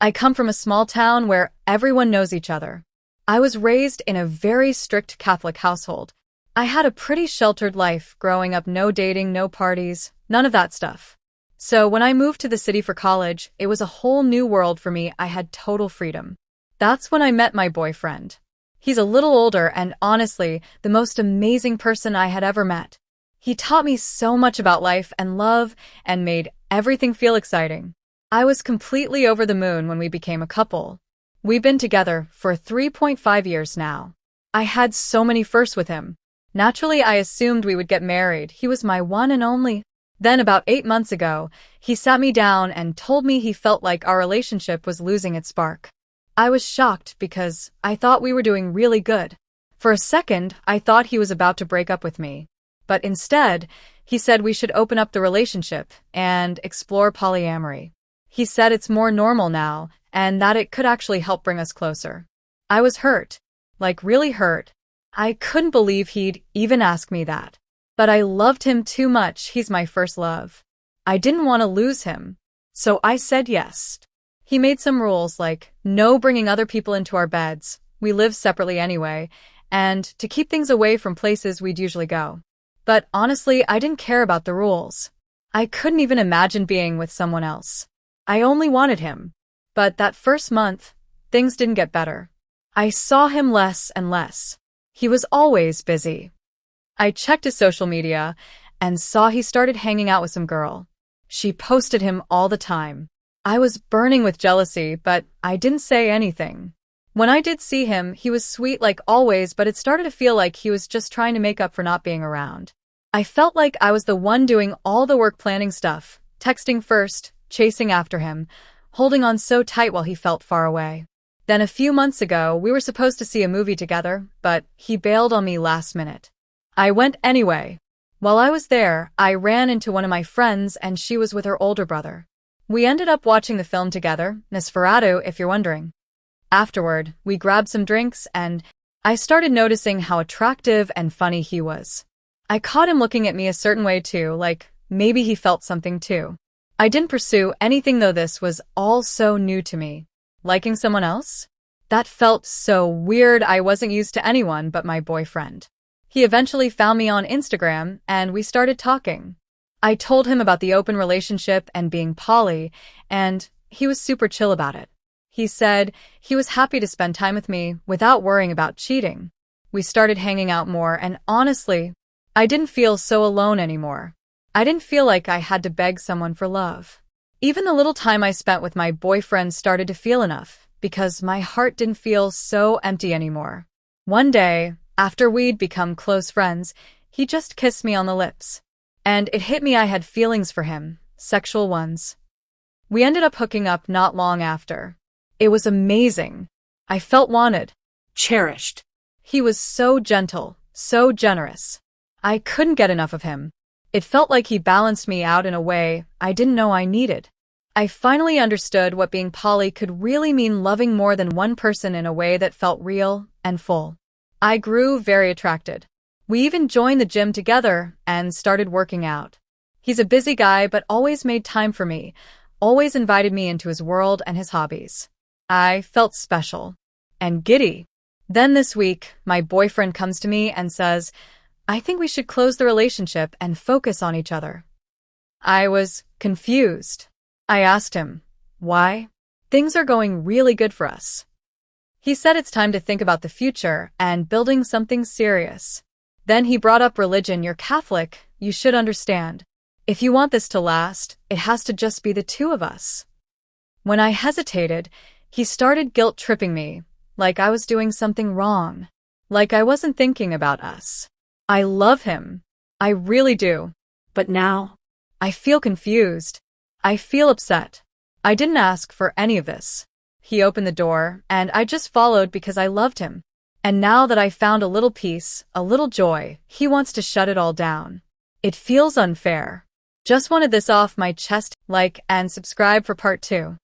I come from a small town where everyone knows each other. I was raised in a very strict Catholic household. I had a pretty sheltered life growing up, no dating, no parties, none of that stuff. So when I moved to the city for college, it was a whole new world for me. I had total freedom. That's when I met my boyfriend. He's a little older and honestly, the most amazing person I had ever met. He taught me so much about life and love and made everything feel exciting. I was completely over the moon when we became a couple. We've been together for 3.5 years now. I had so many firsts with him. Naturally, I assumed we would get married. He was my one and only. Then about 8 months ago, he sat me down and told me he felt like our relationship was losing its spark. I was shocked because I thought we were doing really good. For a second, I thought he was about to break up with me. But instead, he said we should open up the relationship and explore polyamory. He said it's more normal now and that it could actually help bring us closer. I was hurt. Like really hurt. I couldn't believe he'd even ask me that. But I loved him too much. He's my first love. I didn't want to lose him. So I said yes. He made some rules like no bringing other people into our beds. We live separately anyway. And to keep things away from places we'd usually go. But honestly, I didn't care about the rules. I couldn't even imagine being with someone else. I only wanted him. But that first month, things didn't get better. I saw him less and less. He was always busy. I checked his social media and saw he started hanging out with some girl. She posted him all the time. I was burning with jealousy, but I didn't say anything. When I did see him, he was sweet like always, but it started to feel like he was just trying to make up for not being around. I felt like I was the one doing all the work, planning stuff, texting first, chasing after him, holding on so tight while he felt far away. Then a few months ago, we were supposed to see a movie together, but he bailed on me last minute. I went anyway. While I was there, I ran into one of my friends and she was with her older brother. We ended up watching the film together, Nosferatu, if you're wondering. Afterward, we grabbed some drinks and I started noticing how attractive and funny he was. I caught him looking at me a certain way too, like maybe he felt something too. I didn't pursue anything though this was all so new to me. Liking someone else? That felt so weird. I wasn't used to anyone but my boyfriend. He eventually found me on Instagram and we started talking. I told him about the open relationship and being poly, and he was super chill about it. He said he was happy to spend time with me without worrying about cheating. We started hanging out more and honestly, I didn't feel so alone anymore. I didn't feel like I had to beg someone for love. Even the little time I spent with my boyfriend started to feel enough because my heart didn't feel so empty anymore. One day, after we'd become close friends, he just kissed me on the lips. And it hit me I had feelings for him, sexual ones. We ended up hooking up not long after. It was amazing. I felt wanted, cherished. He was so gentle, so generous. I couldn't get enough of him. It felt like he balanced me out in a way I didn't know I needed. I finally understood what being poly could really mean, loving more than one person in a way that felt real and full. I grew very attracted. We even joined the gym together and started working out. He's a busy guy but always made time for me, always invited me into his world and his hobbies. I felt special and giddy. Then this week, my boyfriend comes to me and says, I think we should close the relationship and focus on each other. I was confused. I asked him, why? Things are going really good for us. He said it's time to think about the future and building something serious. Then he brought up religion. You're Catholic, you should understand. If you want this to last, it has to just be the two of us. When I hesitated, he started guilt-tripping me, like I was doing something wrong, like I wasn't thinking about us. I love him. I really do. But now, I feel confused. I feel upset. I didn't ask for any of this. He opened the door, and I just followed because I loved him. And now that I found a little peace, a little joy, he wants to shut it all down. It feels unfair. Just wanted this off my chest. Like and subscribe for part 2.